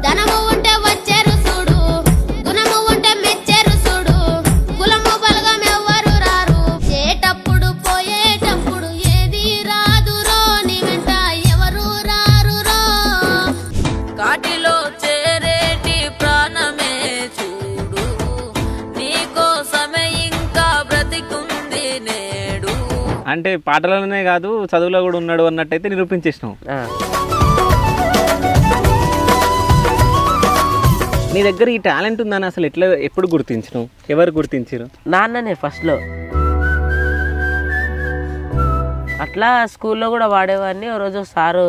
ధనము ఉంటే వచ్చేరు చూడు గుణము ఉంటే మెచ్చేరు చూడు కులము బలగం ఎవ్వరు రారు చేటప్పుడు పోయేటప్పుడు ఏది రాదురో నీ వెంట ఎవరు రారురో కాటిలో చేరేటి ప్రాణమే చూడు నీకోసమే ఇంకా బ్రతికుంది నేడు. అంటే పాటలలోనే కాదు చదువులో కూడా ఉన్నాడు అన్నట్టయితే నిరూపించేసినావు. నీ దగ్గర ఈ టాలెంట్ ఉందని అసలు ఎప్పుడు గుర్తించినావు? ఎవరు గుర్తించారు? నాన్ననే ఫస్ట్లో అట్లా స్కూల్లో కూడా వాడేవాడిని. ఓ రోజు సారు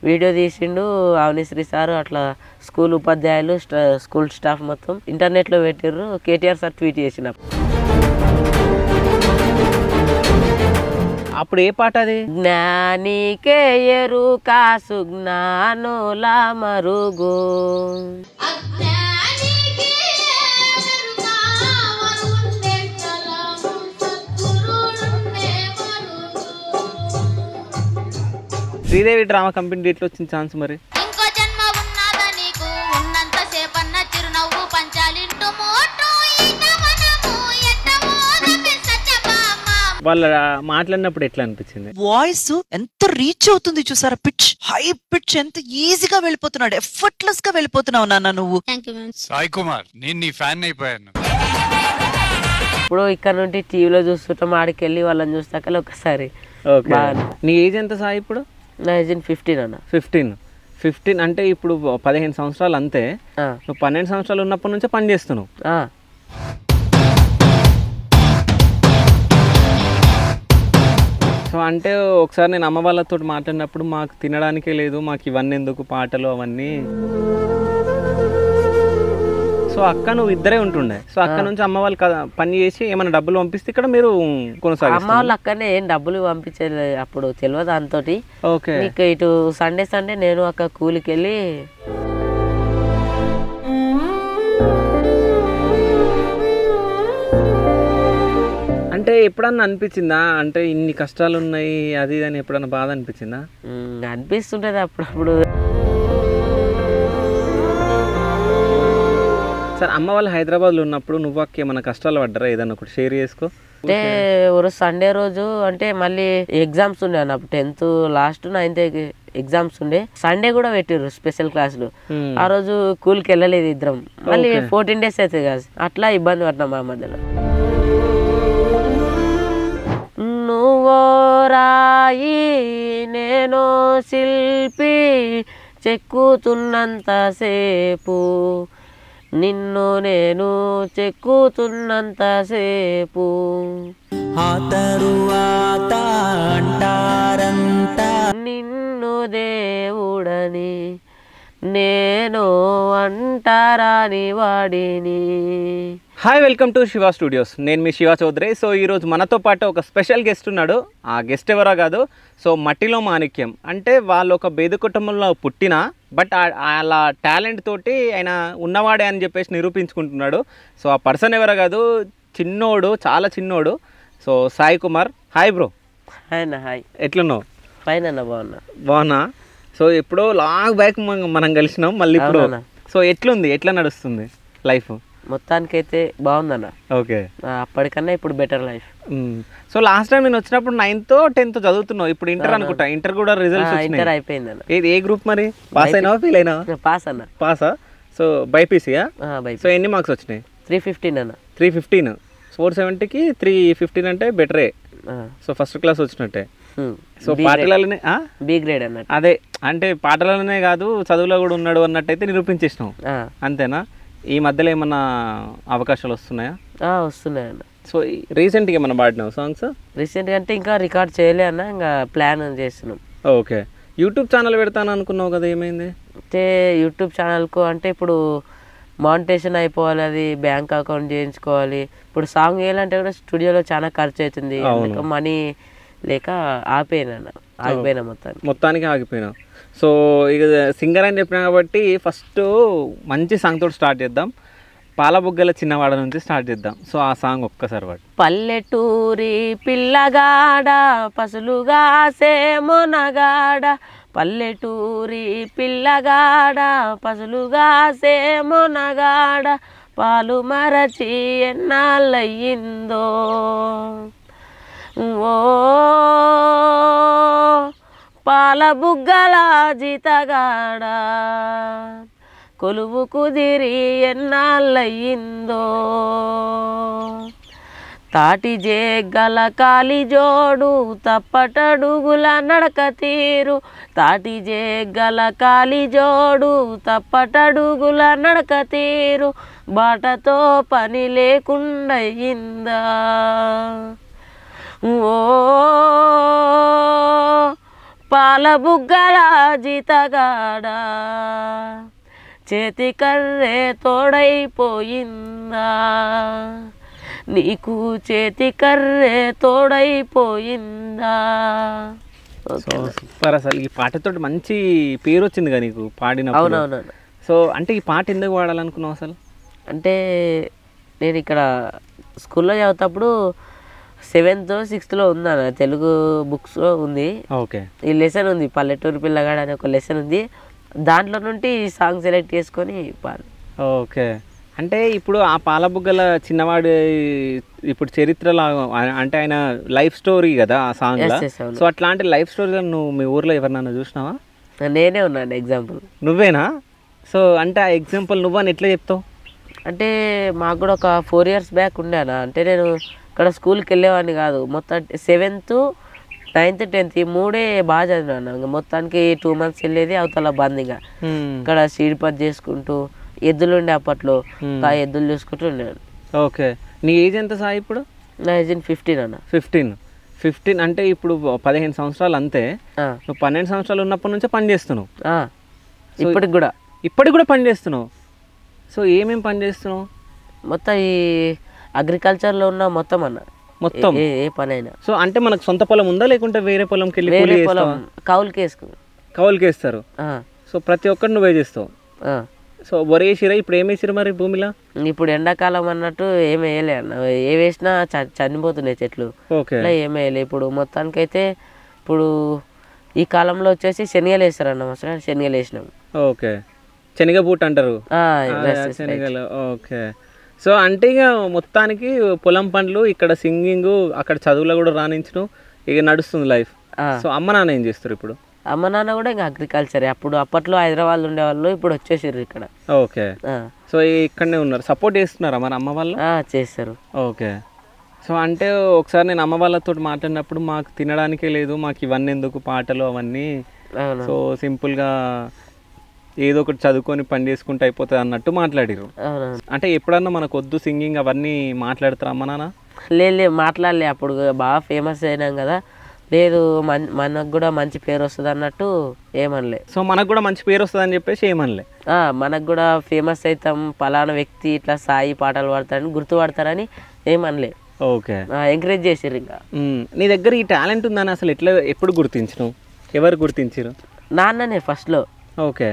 వీడియో తీసిండు, అవనిశ్రీ సారు, అట్లా స్కూల్ ఉపాధ్యాయులు స్కూల్ స్టాఫ్ మొత్తం ఇంటర్నెట్లో పెట్టిర్రు. కేటీఆర్ సార్ ట్వీట్ చేసినప్పుడు అప్పుడు ఏ పాట అది? జ్ఞానికే ఎరుక సుజ్ఞానుల మరుగు శ్రీదేవి డ్రామా కంపెనీ డేట్లో వచ్చిన ఛాన్స్ మరి ఇంకో జన్మ ఉన్నదా నీకు ఉన్నంత సేపన్న చిరునవ్వు పంచాలింటు మోటు వాళ్ళ మాట్లాడినప్పుడు ఎట్లా అనిపించింది? వాయిస్ ఎంత రీచ్ అవుతుంది చూసారా, పిచ్ హై పిచ్ ఎంత ఈజీగా వెళ్ళిపోతున్నాడు, ఎఫర్ట్లెస్ గా వెళ్ళిపోతున్నావు నాన్న నువ్వు. సాయి కుమార్ నేను నీ ఫ్యాన్ అయిపోయాను. ఇప్పుడు ఇక్కడ నుండి టీవీలో చూస్తుంటాం, ఆడికి వెళ్ళి వాళ్ళని చూస్తాక ఒకసారి. నీ ఏజ్ ఎంత సాయి ఇప్పుడు? నా ఏజ్ 15 అన్న. 15 అంటే ఇప్పుడు 15 సంవత్సరాలు అంతే. నువ్వు 12 సంవత్సరాలు ఉన్నప్పటి నుంచే పని చేస్తున్నావు. సో అంటే ఒకసారి నేను అమ్మ వాళ్ళతో మాట్లాడినప్పుడు మాకు తినడానికే లేదు, మాకు ఇవన్నీ ఎందుకు పాటలు అవన్నీ. సో అక్క నువ్వు ఇద్దరే ఉంటుండే. సో అక్క నుంచి అమ్మ వాళ్ళు పని చేసి ఏమైనా డబ్బులు పంపిస్తే ఇక్కడ మీరు కొనసాగిస్తారు. అమ్మ వాళ్ళు అక్కనే ఏం డబ్బులు పంపించలేదు అప్పుడు, తెలియదు దాంతో. ఓకే. నీకు ఇటు సండే నేను అక్క కూలికి వెళ్ళి అంటే ఎప్పుడన్నా అనిపించిందా అంటే ఇన్ని కష్టాలు ఉన్నాయి అది అని ఎప్పుడన్నా బాధ అనిపించిందా? అనిపిస్తుంటది అప్పుడప్పుడు. సార్ అమ్మ వాళ్ళు హైదరాబాద్లో ఉన్నప్పుడు నువ్వు అక్క ఏమైనా కష్టాలు పడ్డారా? ఏదన్నా ఒకటి షేర్ చేసుకో. అంటే రోజు సండే రోజు అంటే మళ్ళీ ఎగ్జామ్స్ ఉండే అన్న, 10th లాస్ట్ 9th ఎగ్జామ్స్ ఉండే. సండే కూడా పెట్టిర్రు స్పెషల్ క్లాసులు. ఆ రోజు కూలికి వెళ్ళలేదు ఇద్దరం. మళ్ళీ 14 days అవుతుంది కదా, అట్లా ఇబ్బంది పడ్డాం మా మధ్యలో. నువ్వో రాయి నేను శిల్పి చెక్కుతున్నంతసేపు, నిన్ను నేను చెక్కుతున్నంతసేపు, ఆ తరువాత అంటారంతా నిన్ను దేవుడని నేను అంటారాని వాడిని. Hi, welcome to Shiva studios. నేను మీ శివ చౌదరి. సో ఈరోజు మనతో పాటు ఒక స్పెషల్ గెస్ట్ ఉన్నాడు. ఆ గెస్ట్ ఎవరో కాదు, సో మట్టిలో మాణిక్యం. అంటే వాళ్ళు ఒక బేద కుటుంబంలో పుట్టిన బట్ అలా టాలెంట్ తోటి ఆయన ఉన్నవాడే అని చెప్పేసి నిరూపించుకుంటున్నాడు. సో ఆ పర్సన్ ఎవరో కాదు, చిన్నోడు, చాలా చిన్నోడు. So Sai Kumar. Hi bro. Hi అన్న. హాయ్. ఎట్లున్నావు? ఫైన్ అన్న. బాగున్నా. సో ఎప్పుడో లాంగ్ బ్యాక్ మనం కలిసినాం, మళ్ళీ ఇప్పుడు. సో ఎట్లుంది, ఎట్లా నడుస్తుంది లైఫ్? మొత్తానికైతే బాగుందన్న. ఓకే. అప్పటికన్నా ఇప్పుడు better life. So last time నేను వచ్చినప్పుడు 9th 10th చదువుతున్నావు, ఇప్పుడు ఇంటర్ అనుకుంటా. ఇంటర్ కూడా రిజల్ట్స్ ఇంటర్ అయిపోయింది అన్న. ఏ గ్రూప్ మరి? పాస్ అయినావా ఫెయిల్ అయినావా? పాస్ అన్న. పాసా? సో బైపీసీయా? సో ఎన్ని మార్క్స్ వచ్చినాయి? 315 అన్న. 315. 470కి 315 అంటే బెటరే. సో ఫస్ట్ క్లాస్ వచ్చినట్టే. సో పాటలలోనే బి గ్రేడ్ అన్నట్టు. అదే అంటే పాటలలోనే కాదు చదువులో కూడా ఉన్నాడు అన్నట్టయితే నిరూపించేసినావు. అంతేనా? ఈ మధ్యలో ఏమన్నా అవకాశాలు వస్తున్నాయా? వస్తున్నాయన్న. సో రీసెంట్గా ఏమన్నా పాడినావు సాంగ్స్? రీసెంట్గా అంటే ఇంకా రికార్డ్ చేయలే అన్న, ఇంకా ప్లాన్ చేస్తున్నాం. ఓకే. యూట్యూబ్ ఛానల్ పెడతాను అనుకున్నావు కదా, ఏమైంది? అంటే యూట్యూబ్ ఛానల్కు అంటే ఇప్పుడు మానిటేషన్ అయిపోవాలి, అది బ్యాంక్ అకౌంట్ చేయించుకోవాలి. ఇప్పుడు సాంగ్ వేయాలంటే కూడా స్టూడియోలో చాలా ఖర్చు అవుతుంది, మనీ లేక ఆగిపోయినా మొత్తానికి ఆగిపోయినా. సో ఇక సింగర్ అని చెప్పినా కాబట్టి ఫస్ట్ మంచి సాంగ్ తోటి స్టార్ట్ చేద్దాం. పాలబుగ్గల చిన్నవాడ నుంచి స్టార్ట్ చేద్దాం. సో ఆ సాంగ్ ఒక్కసారి పాడు. పల్లెటూరి పిల్లగాడ పసులుగా సేమొనగాడ పల్లెటూరి పిల్లగాడ పసులుగా సేమొనగాడ పాలు మరచి ఎన్నాళ్ళయ్యిందో ఓ పాల బుగ్గల జీతగాడ కొలువు కుదిరి ఎన్నాళ్ళయ్యిందో తాటి జేగల కాలి జోడు తప్పటడుగుల నడక తీరు తాటి జేగల కాలి జోడు తప్పటడుగుల నడక తీరు బాటతో పని లేకుండయిందా ఓ పాల బుగ్గల జీతగాడ చేతి కర్రే తోడైపోయిందా నీకు చేతి కర్రే తోడైపోయిందా సూపర్. అసలు ఈ పాటతో మంచి పేరు వచ్చింది కదా నీకు పాడినప్పుడు. అవునవునవును. సో అంటే ఈ పాట ఎందుకు పాడాలనుకున్నావు అసలు? అంటే నేను ఇక్కడ స్కూల్లో చదువుతప్పుడు 7th 6th ఉందన్న తెలుగు బుక్స్లో ఉంది. ఓకే. ఈ లెసన్ ఉంది పల్లెటూరు పిల్లగాడ అనే ఒక లెసన్ ఉంది. దాంట్లో నుండి ఈ సాంగ్ సెలెక్ట్ చేసుకొని పాడు. ఓకే. అంటే ఇప్పుడు ఆ పాలబుగ్గల చిన్నవాడు ఇప్పుడు చరిత్రలా అంటే ఆయన లైఫ్ స్టోరీ కదా ఆ సాంగ్. సో అట్లాంటి లైఫ్ స్టోరీలో నువ్వు మీ ఊర్లో ఎవరినైనా చూసినావా? నేనే ఉన్నాను ఎగ్జాంపుల్. నువ్వేనా? సో అంటే ఆ ఎగ్జాంపుల్ నువ్వని ఎట్లా చెప్తావు? అంటే మాకు కూడా ఒక 4 years బ్యాక్ ఉండేనా. అంటే నేను ఇక్కడ స్కూల్కి వెళ్ళేవాడిని కాదు. మొత్తం 7th 9th 10th ఈ 3 బాగా చదివాను. ఇంకా మొత్తానికి 2 months వెళ్ళేది అవతల బంద్. ఇంకా ఇక్కడ సీడ్ పది చేసుకుంటూ ఎద్దులు ఉండే అప్పట్లో ఆ ఎద్దులు చూసుకుంటూ ఉండేవాడు. ఓకే. నీ ఏజ్ ఎంత సాయి ఇప్పుడు? నా ఏజ్ 15 అన్న. 15 అంటే ఇప్పుడు 15 సంవత్సరాలు అంతే. నువ్వు 12 సంవత్సరాలు ఉన్నప్పటి నుంచే పని చేస్తున్నావు. ఇప్పటికి కూడా పని చేస్తున్నావు. సో ఏమేమి పని చేస్తున్నావు? మొత్తం ఈ అగ్రికల్చర్లో ఉన్న మొత్తం అన్న మొత్తం ఏ పని అయినా. సో అంటే మనకు సొంత పొలం ఉందా లేకుంటే వేరే పొలంకి వెళ్ళి కౌలుకి వేస్తారు? సో ప్రతి ఒక్కటి నువ్వే చేస్తావు. సో వరి వేసిరా? ఇప్పుడు ఏం వేసిరు మరి భూమిలో? ఇప్పుడు ఎండాకాలం అన్నట్టు ఏమి వేయలే అన్న. ఏ వేసినా చనిపోతున్నాయి చెట్లు. అలా ఏమి వేయలే. ఇప్పుడు మొత్తానికైతే ఇప్పుడు ఈ కాలంలో వచ్చేసి శనగలు వేస్తారు అన్న. శనగలు వేసినాం. ఓకే. శనగ బూట్ అంటారు శనగలు. ఓకే. సో అంటే ఇక మొత్తానికి పొలం పనులు, ఇక్కడ సింగింగ్, అక్కడ చదువులో కూడా రాణించడం ఇక నడుస్తుంది లైఫ్. సో అమ్మ నాన్న ఏం చేస్తారు ఇప్పుడు? అమ్మ నాన్న కూడా ఇంకా అగ్రికల్చర్. అప్పట్లో హైదరాబాద్ ఉండేవాళ్ళు, ఇప్పుడు వచ్చేసారు ఇక్కడ. ఓకే. సో ఇక్కడనే ఉన్నారు. సపోర్ట్ చేస్తున్నారా మరి అమ్మ వాళ్ళు? చేస్తారు. ఓకే. సో అంటే ఒకసారి నేను అమ్మ వాళ్ళతో మాట్లాడినప్పుడు మాకు తినడానికే లేదు, మాకు ఇవన్నీ ఎందుకు పాటలు అవన్నీ, సో సింపుల్గా ఏదో ఒకటి చదువుకొని పని చేసుకుంటే అయిపోతుంది అన్నట్టు మాట్లాడిరు. అంటే ఎప్పుడన్నా మనకు వద్దు సింగింగ్ అవన్నీ మాట్లాడతారా అమ్మ నాన్న? లేదు మాట్లాడలే. అప్పుడు బాగా ఫేమస్ అయినాం కదా. లేదు మనకు కూడా మంచి పేరు వస్తుంది అన్నట్టు ఏమనలే. సో మనకు కూడా మంచి పేరు వస్తుంది అని చెప్పేసి ఏమనలే. మనకు కూడా ఫేమస్ అవుతాం, పలానా వ్యక్తి ఇట్లా సాయి పాటలు పాడతారని గుర్తుపడతారని ఏమనలే. ఓకే. ఎంకరేజ్ చేసారు. ఇంకా నీ దగ్గర ఈ టాలెంట్ ఉందని అసలు ఎప్పుడు గుర్తించినావు? ఎవరు గుర్తించారు? నాన్ననే ఫస్ట్లో. ఓకే.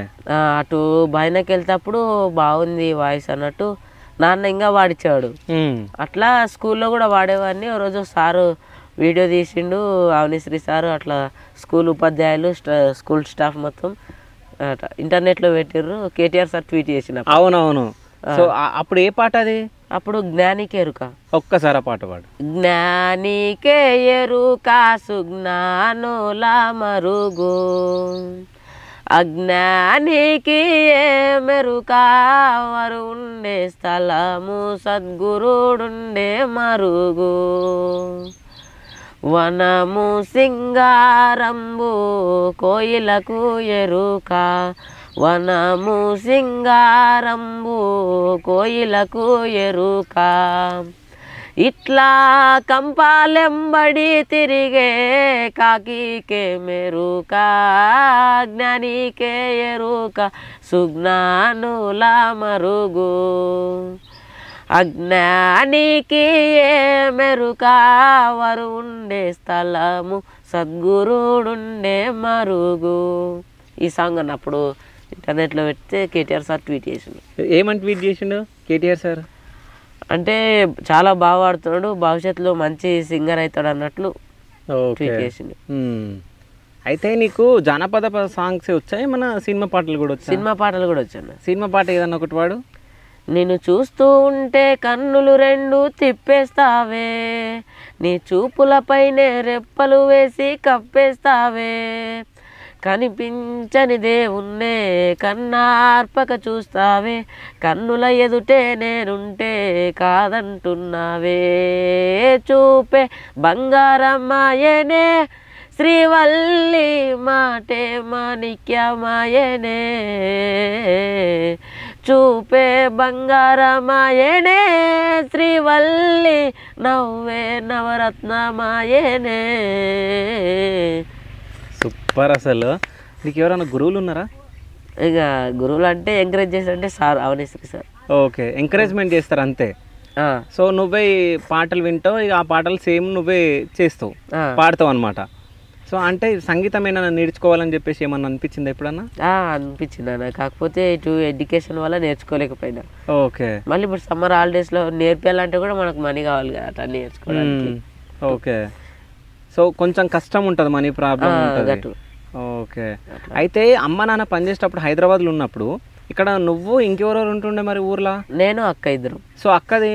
అటు బయనకి వెళ్తేప్పుడు బాగుంది వాయిస్ అన్నట్టు నాన్న ఇంకా వాడిచ్చేవాడు. అట్లా స్కూల్లో కూడా వాడేవాడిని. ఓ రోజు సారు వీడియో తీసిండు, అవనిశ్రీ సారు. అట్లా స్కూల్ ఉపాధ్యాయులు స్కూల్ స్టాఫ్ మొత్తం ఇంటర్నెట్లో పెట్టిర్రు. కేటీఆర్ సార్ ట్వీట్ చేసిన. అవునవును. సో అప్పుడు ఏ పాట అది? అప్పుడు జ్ఞానికే ఎరుక. ఒక్కసారి పాట పాడు. జ్ఞానికే ఎరుక సుజ్ఞానుల మరుగు, అజ్ఞానికి ఏ మెరుక వారు ఉండే స్థలము సద్గురుడుండే మరుగు, వనము సింగారంబు కోయిలకు ఎరుక, వనము సింగారంబు కోయిలకు ఎరుక, ఇట్లా కంపాలెంబడి తిరిగే కాకికే మెరుక, జ్ఞానికే ఎరుక సుజ్ఞానుల మరుగు, అజ్ఞానికి ఏ మెరుక వారు ఉండే స్థలము సద్గురుడుండే మరుగు. ఈ సాంగ్ అన్నప్పుడు ఇంటర్నెట్లో పెడితే కేటీఆర్ సార్ ట్వీట్ చేసిండు. ఏమని ట్వీట్ చేసిండు కేటీఆర్ సార్? అంటే చాలా బాగా పాడుతున్నాడు, భవిష్యత్తులో మంచి సింగర్ అవుతాడు అన్నట్లు ట్వీట్ చేసిండు. అయితే నీకు జానపద సాంగ్స్ వచ్చాయి, మన సినిమా పాటలు కూడా వచ్చాయి? సినిమా పాటలు కూడా వచ్చాను. సినిమా పాట ఏదన్నా ఒకటి వాడు. నిన్ను చూస్తూ ఉంటే కన్నులు రెండు తిప్పేస్తావే, నీ చూపులపైనే రెప్పలు వేసి కప్పేస్తావే, కనిపించని దేవుణ్ణే కన్నార్పక చూస్తావే, కన్నుల ఎదుటే నేనుంటే కాదంటున్నావే, చూపే బంగారమ్మాయనే శ్రీవల్లి మాటే మాణిక్యమాయనే, చూపే బంగారమాయనే శ్రీవల్లి నవ్వే నవరత్నమాయనే. సూపర్. అసలు నీకు ఎవరైనా గురువులు ఉన్నారా? ఇక గురువులు అంటే ఎంకరేజ్ చేస్తారంటే సార్ అవనేశ్వరి సార్. ఓకే, ఎంకరేజ్మెంట్ చేస్తారు అంతే. సో నువ్వే ఈ పాటలు వింటావు, ఇక ఆ పాటలు సేమ్ నువ్వే చేస్తావు, పాడతావు అనమాట. సో అంటే సంగీతం ఏమైనా నేర్చుకోవాలని చెప్పేసి ఏమన్నా అనిపించిందా ఎప్పుడన్నా? అనిపించింది అన్న, కాకపోతే ఇటు ఎడ్యుకేషన్ వల్ల నేర్చుకోలేకపోయినా. ఓకే. మళ్ళీ ఇప్పుడు సమ్మర్ హాలిడేస్లో నేర్పించాలంటే కూడా మనకు మనీ కావాలి కదా అట్లా నేర్చుకోవడానికి. ఓకే. సో కొంచెం కష్టం ఉంటుంది, మనీ ప్రాబ్లం ఉంటుంది. ఓకే. అయితే అమ్మ నాన్న పనిచేసేటప్పుడు హైదరాబాద్లో ఉన్నప్పుడు ఇక్కడ నువ్వు ఇంకెవరెవరు ఉంటుండే మరి ఊర్లో? నేను అక్క ఇద్దరు. సో అక్కది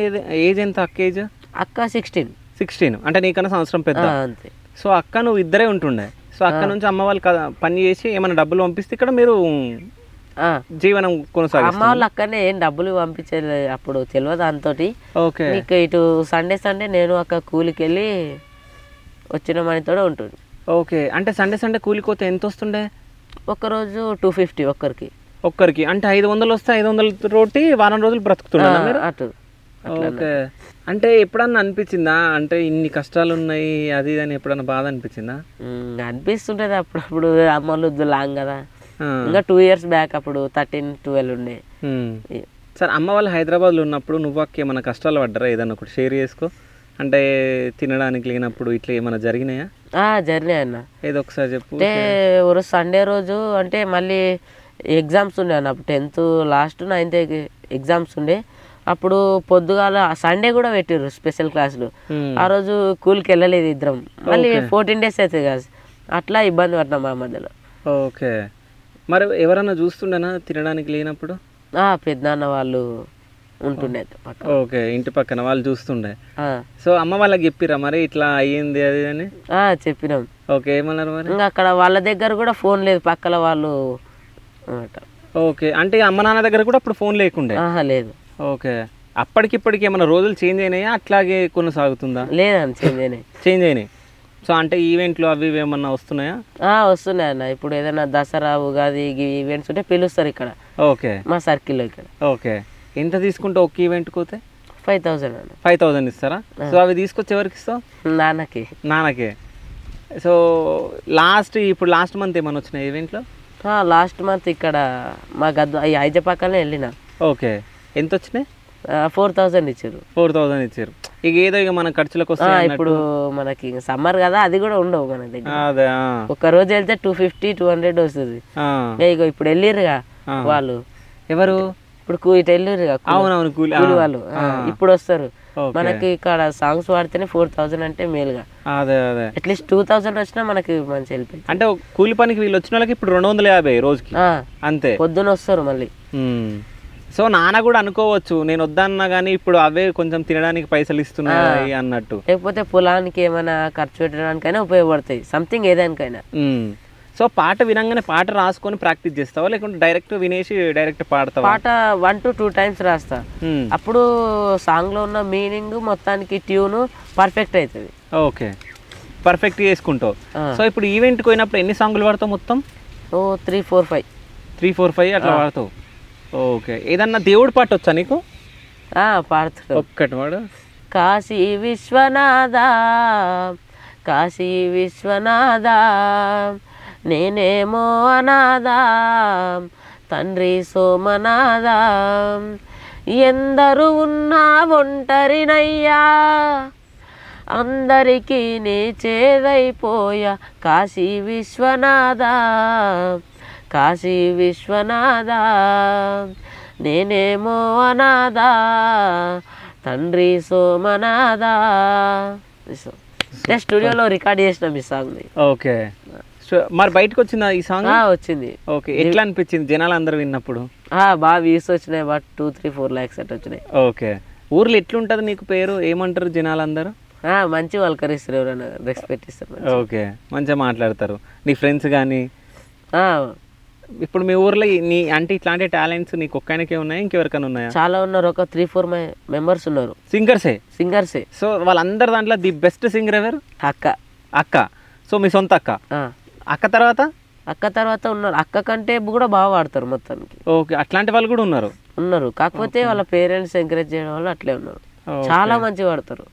ఏజ్ ఎంత? అక్క ఏజ్? అక్క 16 అంటే నీకన్నా సంవత్సరం పెద్ద. అంతే. సో అక్క నువ్వు ఇద్దరే ఉంటుండే. సో అక్క నుంచి అమ్మ వాళ్ళు పని చేసి ఏమైనా డబ్బులు పంపిస్తే ఇక్కడ మీరు జీవనం కొనసాగిస్తారు? అమ్మ వాళ్ళు అక్కడనే ఏం డబ్బులు పంపించలేదు అప్పుడు, తెలియదు అంతటి. ఓకే. నీకు ఇటు సండే నేను అక్క కూలికి వెళ్ళి వచ్చిన మనీతో ఉంటుంది. ఓకే. అంటే సండే కూలికి పోతే ఎంత వస్తుండే? ఒక్కరోజు 250 ఒక్కరికి. అంటే 500 వస్తే 500 రోటి వారం రోజులు బ్రతుకుతున్నారు అటు. ఓకే. అంటే ఎప్పుడన్నా అనిపించిందా అంటే ఇన్ని కష్టాలు ఉన్నాయి అది అని ఎప్పుడన్నా బాధ అనిపించిందా? అనిపిస్తుంటది అప్పుడప్పుడు. అమ్మలు లాంగ్ కదా, ఇంకా 2 years బ్యాక్ అప్పుడు 13-12 ఉండే. సరే, అమ్మ వాళ్ళు హైదరాబాద్లో ఉన్నప్పుడు నువ్వు అక్క ఏమైనా కష్టాలు పడ్డారా? ఏదన్నా ఒకటి షేర్ చేసుకో. అంటే తినడానికి లేనప్పుడు ఇట్లా ఏమైనా జరిగినాయా? జరిగినాయి అన్న. ఏదో ఒకసారి చెప్పు. అంటే రోజు సండే రోజు అంటే మళ్ళీ ఎగ్జామ్స్ ఉండే అన్న, అప్పుడు 10th లాస్ట్ 9th ఎగ్జామ్స్ ఉండే. అప్పుడు పొద్దుగాల సండే కూడా పెట్టిర్రు స్పెషల్ క్లాసులు. ఆ రోజు కూలికి వెళ్ళలేదు ఇద్దరం, మళ్ళీ 14 days అవుతుంది కదా, అట్లా ఇబ్బంది పడినాం మా మధ్యలో. ఓకే. మరి ఎవరన్నా చూస్తుండేనా తినడానికి లేనప్పుడు? పెద్దనాన్న వాళ్ళు ఉంటుండే. ఓకే, ఇంటి పక్కన వాళ్ళు చూస్తుండే. సో అమ్మ వాళ్ళకి చెప్పిరా మరి ఇట్లా అయ్యింది అది అని? చెప్పినాం. ఓకే, ఏమన్నారు మరి? ఇంకా అక్కడ వాళ్ళ దగ్గర కూడా ఫోన్ లేదు, పక్కల వాళ్ళు. ఓకే. అంటే అమ్మ నాన్న దగ్గర కూడా అప్పుడు ఫోన్ లేకుండే? లేదు. ఓకే. అప్పటికిప్పటికి ఏమైనా రోజులు చేంజ్ అయినాయా అట్లాగే కొనసాగుతుందా? లేదండి, చేంజ్ అయినాయి. సో అంటే ఈవెంట్లు అవి ఏమన్నా వస్తున్నాయా? వస్తున్నాయి అన్న. ఇప్పుడు ఏదైనా దసరా ఉగాది ఈవెంట్స్ ఉంటే పిలుస్తారు ఇక్కడ. ఓకే. మా సర్కిల్లో ఇక్కడ. ఓకే. ఎంత తీసుకుంటే ఒక ఈవెంట్ కోతే? 5000 అన్న. 5000 ఇస్తారా? సో అవి తీసుకొచ్చి ఎవరికి ఇస్తావు? నాన్నకే. సో ఇప్పుడు లాస్ట్ మంత్ ఏమన్నా వచ్చినాయి ఈవెంట్లో? లాస్ట్ మంత్ ఇక్కడ మా ఐజ పక్కనే వెళ్ళిన. ఓకే. ఎంత వచ్చినాయి? 4000 ఇచ్చారు. 4000 ఇచ్చారు. ఇక ఏదో ఇక మన ఖర్చులకు వస్తాయి. ఇప్పుడు మనకి సమ్మర్ కదా, అది కూడా ఉండవు మన దగ్గర. అదే ఒక రోజు వెళ్తే 250-200 వస్తుంది. ఇక ఇప్పుడు వెళ్ళిర్రుగా వాళ్ళు. ఎవరు? ఇప్పుడు ఇటు వెళ్ళిర్రుగా. అవునవును, కూలి వాళ్ళు ఇప్పుడు వస్తారు. మనకి ఇక్కడ సాంగ్స్ పాడితేనే 4000 అంటే మేలుగా. అదే అట్లీస్ట్ 2000 వచ్చినా మనకి మంచి హెల్ప్. అంటే కూలి పనికి వీళ్ళు వచ్చిన వాళ్ళకి ఇప్పుడు 250 రోజుకి అంతే. పొద్దున వస్తారు మళ్ళీ. సో నాన్న కూడా అనుకోవచ్చు నేను వద్దన్నా కానీ ఇప్పుడు అవే కొంచెం తినడానికి పైసలు ఇస్తున్నాయి అన్నట్టు. లేకపోతే పొలానికి ఏమైనా ఖర్చు పెట్టడానికైనా ఉపయోగపడతాయి, సంథింగ్ ఏదానికైనా. సో పాట వినంగానే పాట రాసుకొని ప్రాక్టీస్ చేస్తావా లేకుంటే డైరెక్ట్ వినేసి డైరెక్ట్ పాడతావా? పాట 1-2 times రాస్తా. అప్పుడు సాంగ్ లో ఉన్న మీనింగ్ మొత్తానికి ట్యూన్ పర్ఫెక్ట్ అవుతుంది. ఓకే, పర్ఫెక్ట్ చేసుకుంటావు. సో ఇప్పుడు ఈవెంట్కి పోయినప్పుడు ఎన్ని సాంగ్లు పాడతావు మొత్తం? 3-4-5 అట్లా పాడతావు. ఓకే. ఏదన్నా దేవుడి పాట వచ్చా నీకు? పాడుతాడు. ఒక్కటి వాడు. కాశీ విశ్వనాథ నేనేమో అనాథ తండ్రి సోమనాథ ఎందరు ఉన్నా ఒంటరినయ్యా అందరికీ నీ చేదైపోయా కాశీ విశ్వనాథ నేనేమో అనాథ తండ్రి సోమనాథ. స్టూడియోలో రికార్డ్ చేసిన మీ సాంగ్. ఓకే. సో మరి బయటకు వచ్చిందా ఈ సాంగ్? వచ్చింది. ఓకే, ఎట్లా అనిపించింది జనాలు అందరూ విన్నప్పుడు? బాగా వ్యూస్ వచ్చినాయి, బట్ 2-3-4 lakhs అట్లా వచ్చినాయి. ఓకే, ఊర్లో ఎట్లుంటది నీకు పేరు, ఏమంటారు జనాలు అందరూ? మంచి పలకరిస్తారు, ఎవరైనా రెస్పెక్ట్ ఇస్తారు. ఓకే, మంచిగా మాట్లాడతారు నీ ఫ్రెండ్స్ కానీ. ఇప్పుడు మీ ఊర్లో నీ అంటే ఇట్లాంటి టాలెంట్స్ నీకు ఒక్కనికే ఉన్నాయా, ఇంకెవరికైనా ఉన్నాయా? చాలా ఉన్నారు, ఒక 3-4 మెంబర్స్ ఉన్నారు. సింగర్సే. సో వాళ్ళందరి దాంట్లో ది బెస్ట్ సింగర్ ఎవరు? అక్క. సో మీ సొంత అక్క. అక్క తర్వాత ఉన్నారు, అక్క కంటే కూడా బాగా పాడతారు మొత్తానికి. ఓకే, అట్లాంటి వాళ్ళు కూడా ఉన్నారు. కాకపోతే వాళ్ళ పేరెంట్స్ ఎంకరేజ్ చేయడం వల్ల అట్లే ఉన్నారు. చాలా మంచిగా పాడతారు.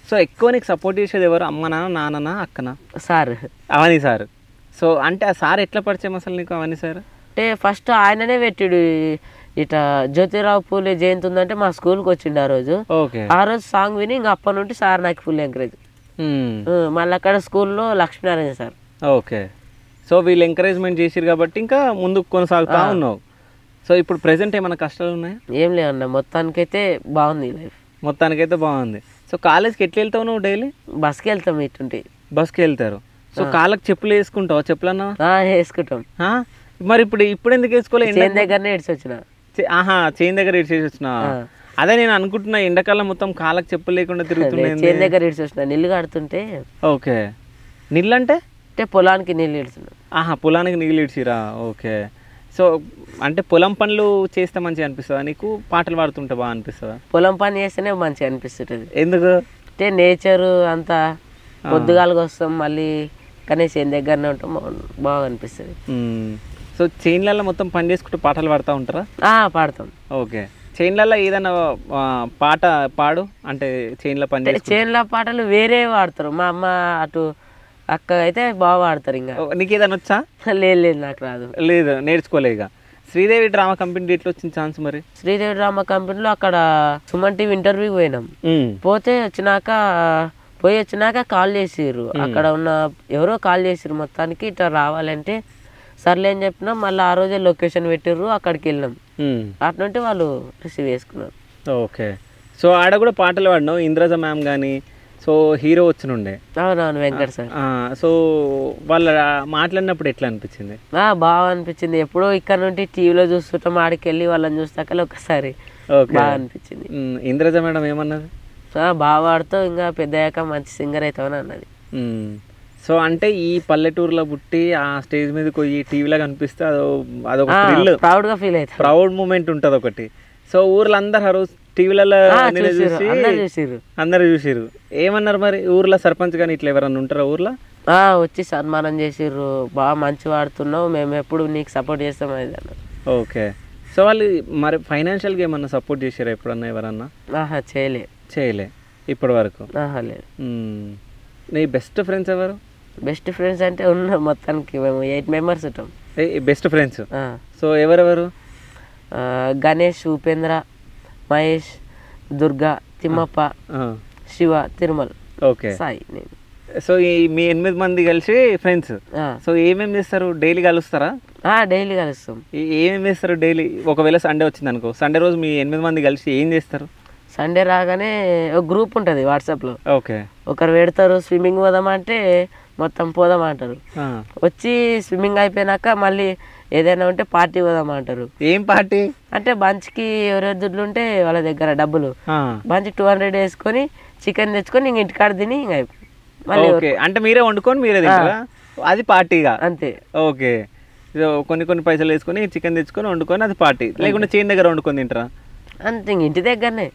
సో ఎక్కువ నీకు సపోర్ట్ చేసేది ఎవరు? అమ్మనా, నాన్ననా, అక్కనా? సార్, అవని సార్. సో అంటే ఆ సార్ ఎట్లా పరిచయం అసలు నీకు, అవని సార్? అంటే ఫస్ట్ ఆయననే పెట్టిడు, ఇట జ్యోతిరావు పూలే జయంతి ఉందంటే మా స్కూల్కి వచ్చిండు ఆ రోజు. ఆ రోజు సాంగ్ విని ఇంకా అప్పటి నుండి సార్ నాకు ఫుల్ ఎంకరేజ్. మళ్ళీ అక్కడ స్కూల్లో లక్ష్మీనారాయణ సార్. ఓకే, సో వీళ్ళు ఎంకరేజ్మెంట్ చేసిరు కాబట్టి ఇంకా ముందుకు కొనసాగుతా ఉన్నావు. సో ఇప్పుడు ప్రెసెంట్ ఏమైనా కష్టాలు ఉన్నాయా? ఏం లేదన్న, మొత్తానికైతే బాగుంది లైఫ్. మొత్తానికైతే బాగుంది. సో కాలేజ్కి ఎట్లా వెళ్తావు నువ్వు? డైలీ బస్కి వెళ్తాం. ఇటుంటే బస్కి వెళ్తారు. సో కాళ్ళకి చెప్పులు వేసుకుంటావా? చెప్పులన్నా వేసుకుంటాం. మరి ఇప్పుడు ఎందుకు వేసుకోలేదు? చేను దగ్గరనే ఇడిచి వచ్చిన. చేను దగ్గర ఇడిచేసి వచ్చిన. అదే నేను అనుకుంటున్నా, ఎండాకాలం మొత్తం కాళ్ళకి చెప్పులు లేకుండా తిరుగుతున్నాయి. చేను దగ్గర ఇడిచి వచ్చిన, నీళ్ళు కడుతుంటే. ఓకే, నీళ్ళు అంటే పొలానికి నీళ్ళు ఇడుతున్నా. పొలానికి నీళ్ళు ఇడిచిరా. ఓకే, సో అంటే పొలం పనులు చేస్తే మంచిగా అనిపిస్తుందా నీకు? పాటలు పాడుతుంటే బాగా అనిపిస్తుందా? పొలం పని చేస్తేనే మంచిగా అనిపిస్తుంటుంది. ఎందుకు అంటే నేచరు అంతా పొద్దుగాలకు వస్తాం, మళ్ళీ కానీ చేను దగ్గరనే ఉంటాం, బాగా అనిపిస్తుంది. సో చైన్లలో మొత్తం పని చేసుకుంటూ పాటలు పాడుతూ ఉంటారా? పాడతాం. ఓకే, చైన్లలో ఏదైనా పాట పాడు అంటే చైన్లో పని. చైన్ల పాటలు వేరే పాడతారు. మా అమ్మ అటు అక్క అయితే బాగా పాడతారు. ఇంకా నీకు ఏదైనా వచ్చా? లేదు, నాకు రాదు. లేదు, నేర్చుకోలే. ఇక శ్రీదేవి డ్రామా కంపెనీ ఎట్లా వచ్చింది ఛాన్స్ మరి? శ్రీదేవి డ్రామా కంపెనీలో అక్కడ సుమన్ టీవీ ఇంటర్వ్యూకి పోయినాం. పోయి వచ్చినాక కాల్ చేసిర్రు, అక్కడ ఉన్న ఎవరో కాల్ చేసిర్రు మొత్తానికి ఇట్లా రావాలంటే సర్లే అని చెప్పినా. మళ్ళీ ఆ రోజే లొకేషన్ పెట్టిర్రు, అక్కడికి వెళ్ళినాం. అట్నుంటే వాళ్ళు రిసీవ్ చేసుకున్నారు. ఓకే, సో ఆడ కూడా పాటలు పాడినావు, ఇంద్రజ మ్యామ్ కానీ. సో హీరో వచ్చినుండే. అవునవును, వెంకట్ సార్. సో వాళ్ళ మాట్లాడినప్పుడు ఎట్లా అనిపించింది? బాగా అనిపించింది. ఎప్పుడో ఇక్కడ నుండి టీవీలో చూస్తుంటాం, ఆడికి వెళ్ళి వాళ్ళని చూస్తాక ఒకసారి బాగా అనిపించింది. ఇంద్రజ మేడం ఏమన్నది? బాగా పాడుతావు, ఇంకా పెద్ద అయ్యాక మంచి సింగర్ అవుతావని అన్నది. సో అంటే ఈ పల్లెటూరులో పుట్టి ఆ స్టేజ్ మీదకి పోయి టీవీలో కనిపిస్తే అదొక థ్రిల్, ప్రౌడ్గా ఫీల్ అవుతారు, ప్రౌడ్ మూమెంట్ ఉంటుంది ఒకటి. సో ఊర్లో అందరు ఆ రోజు టీవీలలో అందరు చూసిర్రు. ఏమన్నారు మరి ఊర్లో సర్పంచ్ కానీ ఇట్లా ఎవరన్నా ఉంటారా ఊర్లో? వచ్చి సన్మానం చేసిర్రు, బాగా మంచి వాడుతున్నావు, మేము ఎప్పుడు నీకు సపోర్ట్ చేస్తాం అది అన్నారు. ఓకే, సో వాళ్ళు మరి ఫైనాన్షియల్గా ఏమన్నా సపోర్ట్ చేశారా ఎప్పుడన్నా ఎవరన్నా? చేయలే ఇప్పటి వరకు. లేదు. నీ బెస్ట్ ఫ్రెండ్స్ ఎవరు? బెస్ట్ ఫ్రెండ్స్ అంటే ఉన్నాం, మొత్తానికి మేము 8 members ఉంటాం. Best friends. సో ఎవరెవరు? గణేష్, ఉపేంద్ర, మహేష్, దుర్గా, తిమ్మప్ప, శివ, తిరుమల్, ఓకే, సాయి, నేను. సో మీ 8 మంది కలిసి ఫ్రెండ్స్. సో ఏమేమి చేస్తారు? డైలీ కలుస్తారా? డైలీ కలుస్తాం. ఏమేమి చేస్తారు డైలీ? ఒకవేళ సండే వచ్చింది అనుకో, సండే రోజు మీ 8 మంది కలిసి ఏం చేస్తారు? సండే రాగానే ఒక గ్రూప్ ఉంటుంది వాట్సాప్లో. ఓకే, ఒకరు పెడతారు స్విమ్మింగ్ పోదామంటే మొత్తం పోదామంటారు. వచ్చి స్విమ్మింగ్ అయిపోయినాక మళ్ళీ ఏదైనా ఉంటే పార్టీ పోదామంటారు. ఏం పార్టీ అంటే బంచ్కి ఎవరెవరి దుడ్లు ఉంటే వాళ్ళ దగ్గర డబ్బులు బంచ్ 200 వేసుకొని చికెన్ తెచ్చుకొని ఇంక ఇంటికాడ తిని ఇంకా మళ్ళీ. అంటే మీరే వండుకొని మీరే తింటారా? అది పార్టీగా? అంతే. ఓకే, కొన్ని పైసలు వేసుకొని చికెన్ తెచ్చుకొని వండుకొని అది పార్టీ. లేకుంటే చేను దగ్గర వండుకొని తింటారా? అంతే, ఇంటి దగ్గరనే.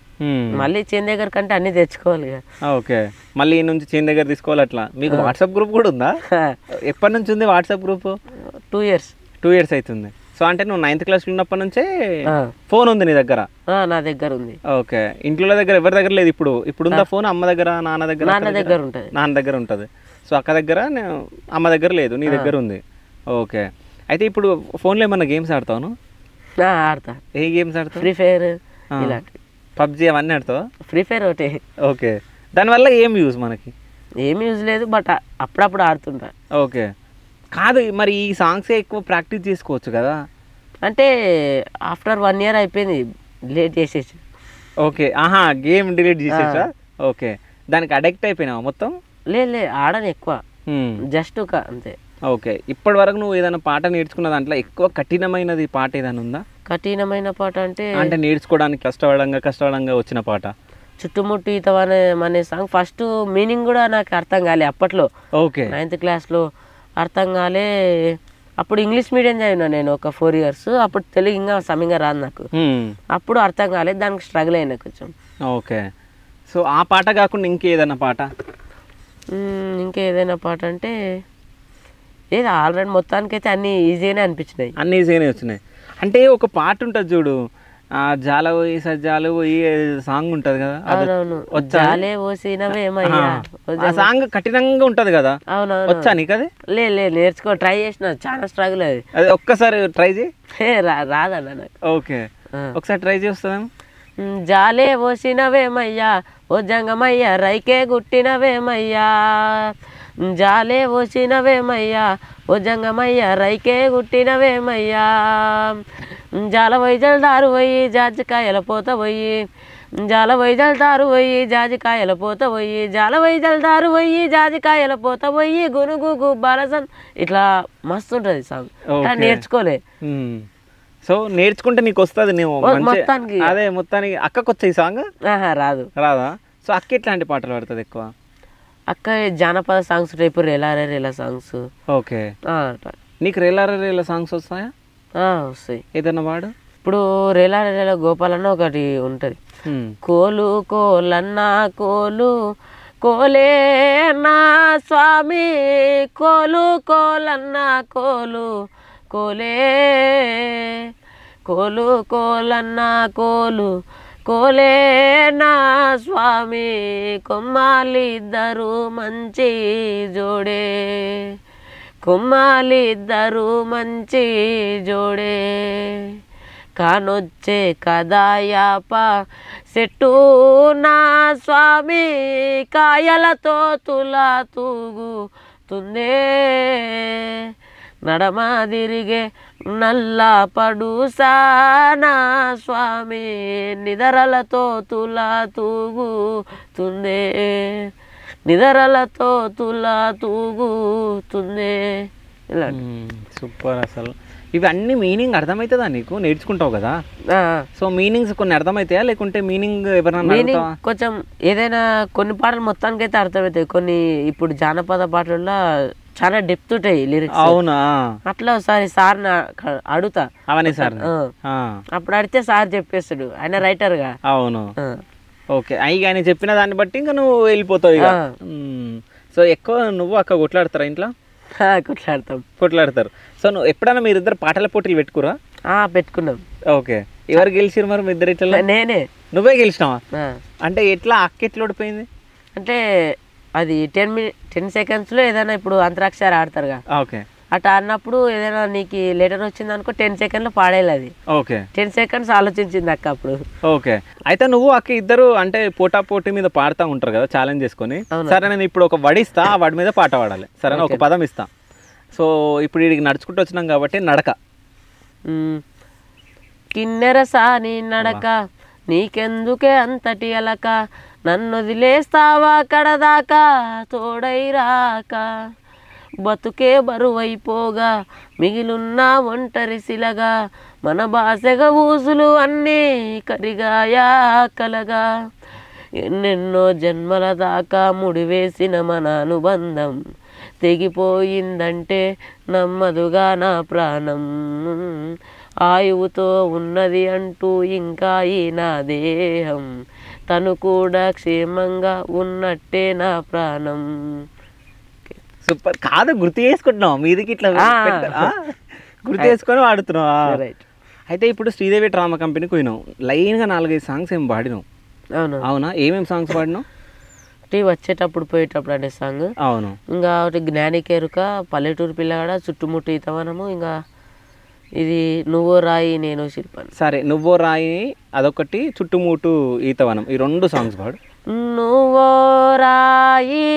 మళ్ళీ చేను దగ్గర కంటే అన్ని తెచ్చుకోవాలి. ఓకే, మళ్ళీ ఈ నుంచి చేను దగ్గర తీసుకోవాలి. అట్లా మీకు వాట్సాప్ గ్రూప్ కూడా ఉందా? ఎప్పటి నుంచి ఉంది వాట్సాప్ గ్రూప్? 2 years అవుతుంది. సో అంటే నువ్వు 9th class ఉన్నప్పటి నుంచే ఫోన్ ఉంది నీ దగ్గర? నా దగ్గర ఉంది. ఓకే, ఇంట్లో దగ్గర ఎవరి దగ్గర లేదు ఇప్పుడు? ఉందా ఫోన్? అమ్మ దగ్గర, నాన్న దగ్గర? నాన్న దగ్గర ఉంటుంది. సో అక్క దగ్గర, అమ్మ దగ్గర లేదు, నీ దగ్గర ఉంది. ఓకే, అయితే ఇప్పుడు ఫోన్లో ఏమన్నా గేమ్స్ ఆడతావు? ఆడతా. ఏ గేమ్స్ ఆడతావు? ఫ్రీ ఫైర్, ఇలాంటివి, పబ్జీ అవన్నీ ఆడతావా? ఫ్రీ ఫైర్ ఒకటే. ఓకే, దానివల్ల ఏం యూజ్? మనకి ఏం యూజ్ లేదు, బట్ అప్పుడప్పుడు ఆడుతుంటా. ఓకే, కాదు మరి ఈ సాంగ్సే ఎక్కువ ప్రాక్టీస్ చేసుకోవచ్చు కదా? అంటే ఆఫ్టర్ 1 year అయిపోయింది, డిలీట్ చేసేసి. ఓకే, గేమ్ డిలీట్ చేసేసా? ఓకే, దానికి అడిక్ట్ అయిపోయినావా మొత్తం? లేదు, ఆడను ఎక్కువ, జస్ట్ అంతే. ఓకే, ఇప్పటి వరకు నువ్వు ఏదైనా పాట నేర్చుకున్న దాంట్లో ఎక్కువ కఠినమైనది పాట ఏదైనా ఉందా? కఠినమైన పాట అంటే అంటే నేర్చుకోవడానికి కష్టపడంగా వచ్చిన పాట? చుట్టుముట్టు ఈత అనే సాంగ్ ఫస్ట్ మీనింగ్ కూడా నాకు అర్థం కాలే అప్పట్లో. ఓకే, 9th క్లాస్లో అర్థం కాలే. అప్పుడు ఇంగ్లీష్ మీడియం చదివినా నేను ఒక 4 years. అప్పుడు తెలుగు ఇంకా సమంగా రాదు నాకు. అప్పుడు అర్థం కాలేదు, దానికి స్ట్రగుల్ అయినా కొంచెం. ఓకే, సో ఆ పాట కాకుండా ఇంకేదైనా పాట? ఇంకేదైనా పాట అంటే ఏదో ఆల్రెడీ మొత్తానికైతే అన్నీ ఈజీగానే అనిపించినాయి. అన్నీ ఈజీగానే వచ్చినాయి. అంటే ఒక పాట ఉంటుంది చూడు, జాల పోయి సజ్జాలు పోయి సాంగ్ ఉంటది కదా, జాలే పోసినవేమయ్యా, ఆ సాంగ్ కఠినంగా ఉంటది కదా. అవునవును. వచ్చా నీకు అది? లే నేర్చుకో, ట్రై చేసిన, చాలా స్ట్రగుల్ అది. అది ఒక్కసారి ట్రై చేయి. రాదన్న నాకు. ఓకే, ఒకసారి ట్రై చేస్తాం. జాలే పోసినవేమయ్యా ఓ జంగమయ్యా, రైకే గుట్టినవేమయ్యా, జాలే పోసినవేమయ్యా ఓ జంగమయ్యా, రైకే గుట్టినవేమయ్యా, జాల వైజల్దారు పోయి జాజికాయల పోత పోయి, జాల వైజల్దారు పోయి జాజికాయల పోత పోయి, జాల వైజల్దారు పోయి జాజికాయల పోత పోయి, గునుగు గుబ్బాలసన్. ఇట్లా మస్తు ఉంటుంది సాంగ్, నేర్చుకోలే. సో నేర్చుకుంటే నీకు వస్తుంది. మొత్తానికి అదే మొత్తానికి అక్కకు వచ్చాయి సాంగ్? రాదా? సో అక్క ఎట్లాంటి పాటలు పాడుతుంది ఎక్కువ? అక్క జానపద సాంగ్స్, రేపు రేలా సాంగ్స్. ఓకే, నీకు రేలా సాంగ్స్ వస్తాయా? వస్తాయి. ఏదన్నా వాడు. ఇప్పుడు రేలా గోపాలన్న ఒకటి ఉంటది, కోలు కోలన్నా కోలు కోలే నా స్వామి, కోలు కోలన్నా కోలు కోలే, కోలు కోలన్నా కోలు కోలే నా స్వామి, కొమ్మాలిద్దరు మంచి జోడే, కొమ్మాలిద్దరు మంచి జోడే, కానొచ్చే కదాయాప చెట్టు నా స్వామి, కాయలతో తులా తూగుతుందే, నడమా తిరిగే నల్లా పడుసా నా స్వామి, నిదరలతో తులా తూగుతుందే, నిదరలతో తులా తూగుతుందే. ఇలా సూపర్. అసలు ఇవన్నీ మీనింగ్ అర్థమవుతుందా నీకు? నేర్చుకుంటావు కదా, సో మీనింగ్స్ కొన్ని అర్థమవుతాయా, లేకుంటే మీనింగ్ ఎవరైనా కొంచెం ఏదైనా కొన్ని పాటలు మొత్తానికి అయితే అర్థమవుతాయి, కొన్ని ఇప్పుడు జానపద పాటల్లో చాలా డెప్త్ ఉంటాయి లిరిక్స్. అవునా? అట్లా ఒకసారి సార్ అడుగుతా, అవన్నీ సార్ అప్పుడు అడిగితే సార్ చెప్పేస్తాడు, ఆయన రైటర్ గా. అవును. ఓకే, ఆయన చెప్పిన దాన్ని బట్టి ఇంకా నువ్వు వెళ్ళిపోతావు ఇక. సో ఎక్కువ నువ్వు అక్క కొట్లాడతారా ఇంట్లో? కొట్లాడతారు. సో నువ్వు ఎప్పుడైనా మీరిద్దరు పాటల పోటీలు పెట్టుకురా? పెట్టుకున్నాం. ఓకే, ఎవరు గెలిచిరు మరి మీ ఇద్దరు? ఇట్లా నేనే. నువ్వే గెలిచినావా? అంటే ఎట్లా అక్క ఎట్లా ఓడిపోయింది? అంటే అది 10 seconds ఏదైనా ఇప్పుడు అంతరాక్షరి ఆడతారుగా, ఓకే, అట్లా అన్నప్పుడు ఏదైనా నీకు లెటర్ వచ్చింది అనుకో 10 seconds పాడేది అది. ఓకే, 10 seconds ఆలోచించింది అక్క అప్పుడు. ఓకే, అయితే నువ్వు అక్క ఇద్దరు అంటే పోటీ మీద పాడుతూ ఉంటారు కదా, ఛాలెంజ్ చేసుకొని. సరే, నేను ఇప్పుడు ఒక వడి ఇస్తా, ఆ వడి మీద పాట పాడాలి, సరేనా? ఒక పదం ఇస్తా. సో ఇప్పుడు వీడికి నడుచుకుంటూ వచ్చినాం కాబట్టి నడక. కిన్నెర సాని నడక నీకెందుకే అంతటి అలక, నన్ను వదిలేస్తావా కడదాకా తోడై రాక, బతుకే బరువైపోగా మిగిలున్న ఒంటరి శిలగా, మన భాషగా ఊసులు అన్నీ కరిగాయా కలగా, ఎన్నెన్నో జన్మల దాకా ముడివేసిన మన అనుబంధం తెగిపోయిందంటే నమ్మదుగా నా ప్రాణం, ఆయువుతో ఉన్నది అంటూ ఇంకా ఈ నా దేహం, తను కూడా క్షేమంగా ఉన్నట్టే నా ప్రాణం. సూపర్. కాదు, గుర్తు చేసుకుంటున్నావు మీదికి ఇట్లా గుర్తు చేసుకొని వాడుతున్నావు. అయితే ఇప్పుడు శ్రీదేవి డ్రామా కంపెనీకి పోయినావు, లైన్గా 4-5 సాంగ్స్ ఏం పాడినావు? అవునా? ఏమేమి సాంగ్స్ పాడినావు? వచ్చేటప్పుడు పోయేటప్పుడు అనే సాంగ్. అవును. ఇంకా ఒకటి జ్ఞానికేరుక, పల్లెటూరు పిల్లగాడ, చుట్టుముట్టు ఈతవనము, ఇంకా ఇది నువ్వో రాయి నేను శిల్పని. సరే, నువ్వో రాయి అదొకటి, చుట్టుముట్టు ఈతవనం, ఈ 2 సాంగ్స్ పాడు. నువ్వో రాయి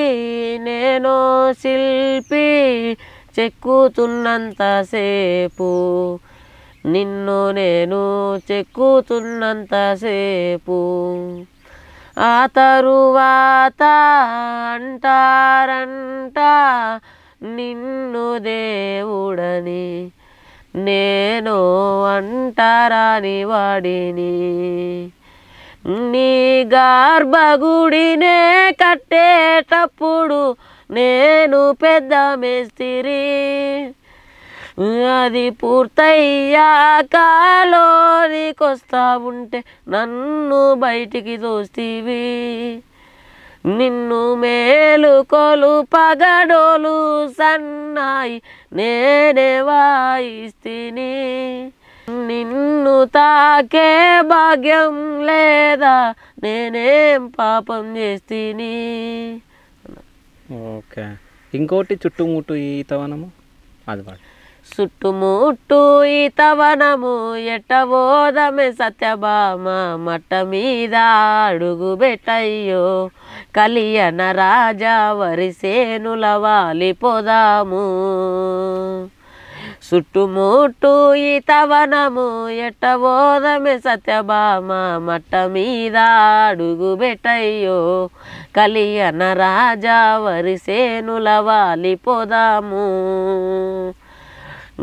నేను శిల్పి చెక్కుతున్నంతసేపు, నిన్ను నేను చెక్కుతున్నంతసేపు, ఆ తరువాత అంటారంట నిన్ను దేవుడని నేను అంటారాని వాడిని నీ గర్భగుడినే కట్టేటప్పుడు నేను పెద్ద మేస్తిరి అది పూర్తయ్యాక లోనికొస్తా ఉంటే నన్ను బయటికి తోస్తీవి నిన్ను మేలుకొలు పగడోలు సన్నాయి నేనే వాయిస్తిని నిన్ను తాకే భాగ్యం లేదా నేనేం పాపం చేస్తిని. ఓకే, ఇంకోటి చుట్టుముట్టు ఈతవనము అది పాడు. చుట్టుముట్టు ఈతవనము ఎట్టబోదమే సత్యభామ మట్ట మీద అడుగు పెట్టయ్యో కలియన రాజా వరిసేనుల వాలిపోదాము చుట్టుముట్టు ఈతవనము ఎట్టబోదమే సత్యభామ మట్ట మీద అడుగు పెట్టయ్యో కలియన రాజా వరిసేనుల వాలిపోదాము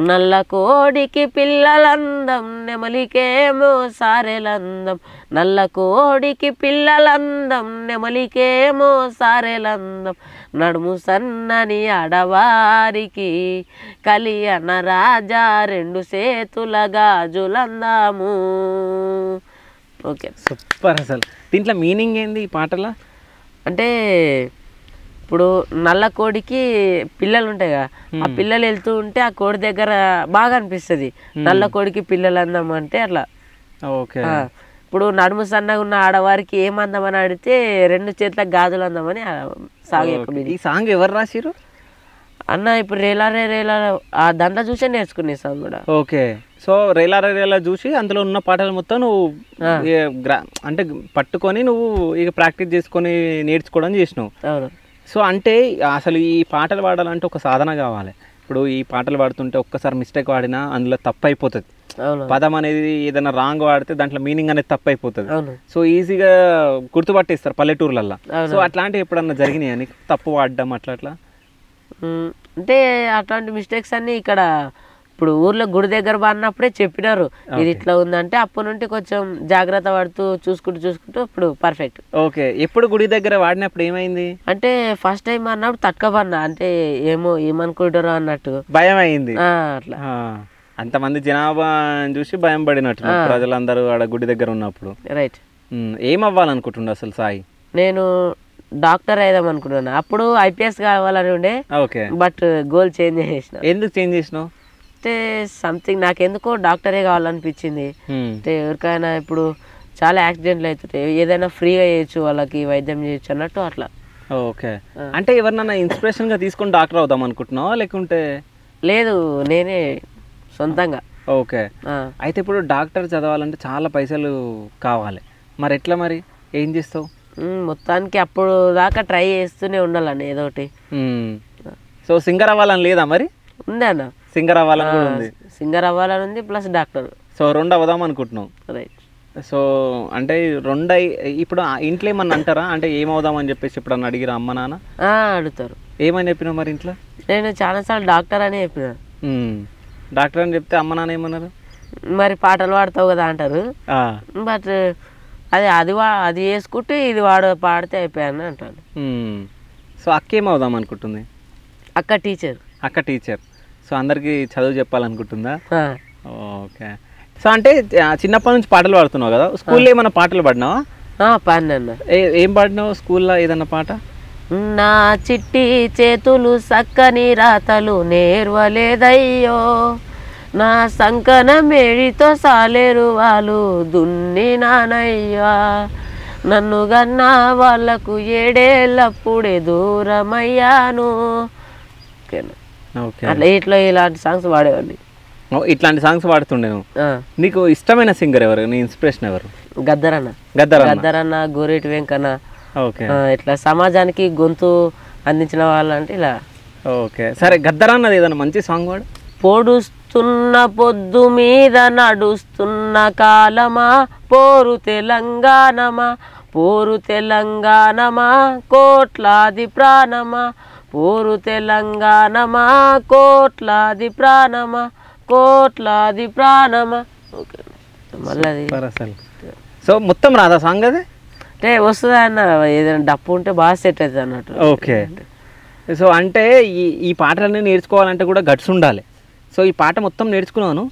నల్ల కోడికి పిల్లలందం నెమలికేమో సారెలందం నల్ల కోడికి పిల్లలందం నెమలికేమో సారెలందం నడుము సన్నని ఆడవారికి కలియన రాజా రెండు చేతుల గాజులందాము. Okay, super. అసలు దీంట్లో మీనింగ్ ఏంది ఈ పాటలో? అంటే ఇప్పుడు నల్ల కోడికి పిల్లలు ఉంటాయి కదా, ఆ పిల్లలు వెళ్తూ ఉంటే ఆ కోడి దగ్గర బాగా అనిపిస్తుంది. నల్ల కోడికి పిల్లలు అందం అంటే అట్లా. ఓకే, ఇప్పుడు నడుము సన్నగా ఉన్న ఆడవారికి ఏం అందమని అడిగితే రెండు చేతులకు గాజులు అందమని సాగు. ఈ సాంగ్ ఎవరు రాసిరు అన్న? ఇప్పుడు రేలారే రేలా ఆ దండ చూసే నేర్చుకునే సాంగ్ కూడా. ఓకే, సో రేలా చూసి అందులో ఉన్న పాటలు మొత్తం నువ్వు అంటే పట్టుకొని నువ్వు ఇక ప్రాక్టీస్ చేసుకొని నేర్చుకోవడం చేసినావు. అవును. సో అంటే అసలు ఈ పాటలు పాడాలంటే ఒక సాధన కావాలి. ఇప్పుడు ఈ పాటలు పాడుతుంటే ఒక్కసారి మిస్టేక్ వాడినా అందులో తప్పు అయిపోతుంది. పదం అనేది ఏదైనా రాంగ్ వాడితే దాంట్లో మీనింగ్ అనేది తప్పు అయిపోతుంది. సో ఈజీగా గుర్తుపట్టేస్తారు పల్లెటూర్లల్లో. సో అట్లాంటివి ఎప్పుడన్నా జరిగినాయి నీకు తప్పు వాడడం అట్లా? అంటే అట్లాంటి మిస్టేక్స్ అన్ని ఇక్కడ ఇప్పుడు ఊర్లో గుడి దగ్గర పాడినప్పుడే చెప్పినారు ఇది ఇట్లా ఉందంటే అప్పటి నుండి కొంచెం జాగ్రత్త పడుతూ చూసుకుంటూ ఇప్పుడు పర్ఫెక్ట్. ఓకే, ఎప్పుడు గుడి దగ్గర వాడినప్పుడు ఏమైంది అంటే? ఫస్ట్ టైం అన్నప్పుడు తట్టుకపోన్నా, అంటే ఏమనుకుంటారో అన్నట్టు భయం అయింది. అట్లా అంతమంది జనాభా చూసి భయం పడినట్టు ప్రజలందరూ ఆడ గుడి దగ్గర ఉన్నప్పుడు. రైట్. ఏం అవ్వాలనుకుంటుండే అసలు సాయి? నేను డాక్టర్ అయిదాం అనుకున్నాను. అప్పుడు ఐపీఎస్ కావాలని ఉండే. ఓకే, బట్ గోల్ చేంజ్ చేసిన. ఎందుకు చేంజ్ చేసినావు? అంటే సంథింగ్ నాకెందుకో డాక్టరే కావాలనిపించింది. అంటే ఎవరికైనా ఇప్పుడు చాలా యాక్సిడెంట్లు అవుతుంటాయి, ఏదైనా ఫ్రీగా చేయొచ్చు, వాళ్ళకి వైద్యం చేయొచ్చు అన్నట్టు అట్లా. ఓకే, అంటే ఎవరినైనా ఇన్స్పిరేషన్ గా తీసుకొని డాక్టర్ అవుదాం అనుకుంటున్నావా లేకుంటే? లేదు, నేనే సొంతంగా. ఓకే, అయితే ఇప్పుడు డాక్టర్ చదవాలంటే చాలా పైసలు కావాలి, మరి ఎట్లా, మరి ఏం చేస్తావు? మొత్తానికి అప్పుడు దాకా ట్రై చేస్తూనే ఉండాలని ఏదో ఒకటి. సో సింగర్ అవ్వాలని లేదా మరి? ఉంది అన్న, సింగర్ అవ్వాలని కూడా ఉంది. సింగర్ అవ్వాలని ఉంది ప్లస్ డాక్టర్. సో రెండు అవుదాం అనుకుంటున్నావు? రైట్. సో అంటే రెండు ఇప్పుడు ఇంట్లో ఏమన్నా అంటారా అంటే ఏమవుదామని చెప్పేసి ఎప్పుడన్నా అడిగిరా అమ్మ నాన్న? అడుగుతారు. ఏమని చెప్పినావు మరి ఇంట్లో? నేను చాలాసార్లు డాక్టర్ అని చెప్పిన. డాక్టర్ అని చెప్తే అమ్మ నాన్న ఏమన్నారు? మరి పాటలు పాడతావు కదా అంటారు. బట్ అది వేసుకుంటే ఇది పాడితే అయిపోయాను అంటాను. సో అక్క ఏమవుదాం అనుకుంటుంది? అక్క టీచర్. అక్క టీచర్. సో అందరికి చదువు చెప్పాలనుకుంటుందా? ఓకే. సో అంటే చిన్నప్పటి నుంచి పాటలు పాడుతున్నావు కదా, స్కూల్లో ఏమైనా పాటలు పాడినావా? పాడినా. ఏం పాడినావు స్కూల్లో? ఏదన్నా పాట? నా చిట్టి చేతులు సక్కని రాతలు నేర్వలేదయ్యో, నా సంకన మేడితో సాలేరు వాళ్ళు దున్ని నానయ్యా, నన్ను గన్నా వాళ్ళకు ఏడేళ్ళప్పుడే దూరమయ్యాను. అట్లా ఇలాంటి సాంగ్స్ పాడేవాడిని. ఇట్లాంటి సాంగ్స్ పాడుతుండే నువ్వు. నీకు ఇష్టమైన సింగర్ ఎవరు? నీ ఇన్స్పిరేషన్ ఎవరు? గద్దరన్న. గద్దరన్న, గోరేటి వెంకన్న. ఓకే. ఇట్లా సమాజానికి గొంతు అందించిన వాళ్ళంటే ఇలా. ఓకే, సరే గద్దరన్నది ఏదైనా మంచి సాంగ్ వాడు. పొడుస్తున్న పొద్దు మీద నడుస్తున్న కాలమా, పోరు తెలంగాణమా, పోరు తెలంగాణమా, కోట్లాది ప్రాణమా, పోరు తెలంగాణమా కోట్లాది ప్రాణమా కోట్లాది ప్రాణమా. ఓకే మళ్ళీ అది అసలు సో మొత్తం రాదా సాంగ్ అది? అంటే వస్తుందా అన్న, ఏదైనా డప్పు ఉంటే బాగా సెట్ అవుతుంది అన్నట్టు. ఓకే. సో అంటే ఈ పాటలన్నీ నేర్చుకోవాలంటే కూడా గట్స్ ఉండాలి. సో ఈ పాట మొత్తం నేర్చుకున్నాను.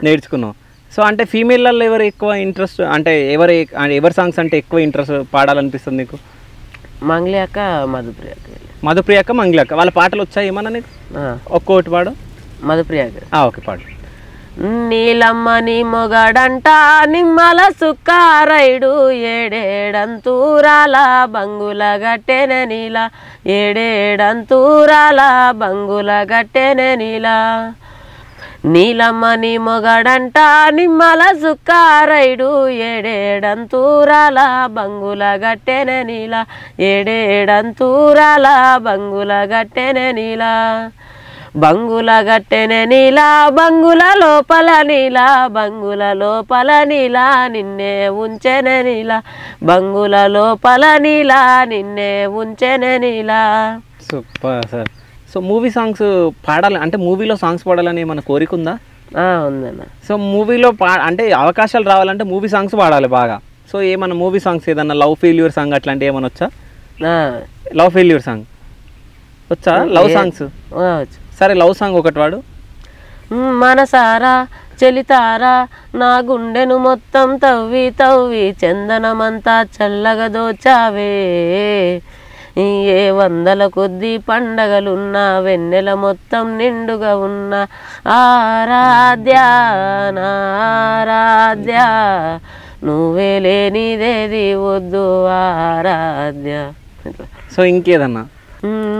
నేర్చుకున్నావు. సో అంటే ఫీమేళ్ళల్లో ఎవరు ఎక్కువ ఇంట్రెస్ట్, అంటే ఎవరి సాంగ్స్ అంటే ఎక్కువ ఇంట్రెస్ట్ పాడాలనిపిస్తుంది నీకు? మంగ్లీ అక్క, మధుప్రియ అక్క, మంగ్లీ అక్క వాళ్ళ పాటలు వచ్చాయి ఏమన్నా నీకు? ఒక్కొక్కటి పాడు. మధుప్రియ అక్క. ఓకే పాడు. నీలమ్మని మొగడంట నిమ్మల సుక్కారైడు ఏడేడంతూరాల బంగుల గట్టెన నీల ఏడేడంతూరాల బంగుల గట్టెన నీల. నీలమ్మని మొగడంట నిమ్మల సుక్కారైడు ఏడేడంతూరాల బంగుల గట్టెన నీల ఏడేడంతూరాల బంగుల గట్టెన నీల. బంగుల గట్టెనె నీలా బంగుల లోపల నీలా బంగుల లోపల నీలా నిన్నే ఉంచెనె నీలా బంగుల లోపల నీలా నిన్నే ఉంచెనె నీలా. Super sir. So movie songs పాడాలి అంటే మూవీలో సాంగ్స్ పాడాలని ఏమైనా కోరిక ఉందా? ఉందన్న. సో మూవీలో అంటే అవకాశాలు రావాలంటే మూవీ సాంగ్స్ పాడాలి బాగా. సో ఏమన్నా మూవీ సాంగ్స్ ఏదన్నా లవ్ ఫెయిల్యూర్ సాంగ్ అట్లాంటివి ఏమన్నా వచ్చా? లవ్ ఫెయిల్యూర్ సాంగ్ వచ్చా? లవ్ సాంగ్స్ సరే లవ్ సాంగ్ ఒకటి వాడు. మనసారా చెలితారా నా గుండెను మొత్తం తవ్వి తవ్వి చందనమంతా చల్లగా దోచావే ఏ వందల కొద్ది పండగలున్నా వెన్నెల మొత్తం నిండుగా ఉన్న ఆరాధ్య నారాధ్య నువ్వే లేనిదేది వద్దు ఆరాధ్య. సో ఇంకేదన్నా?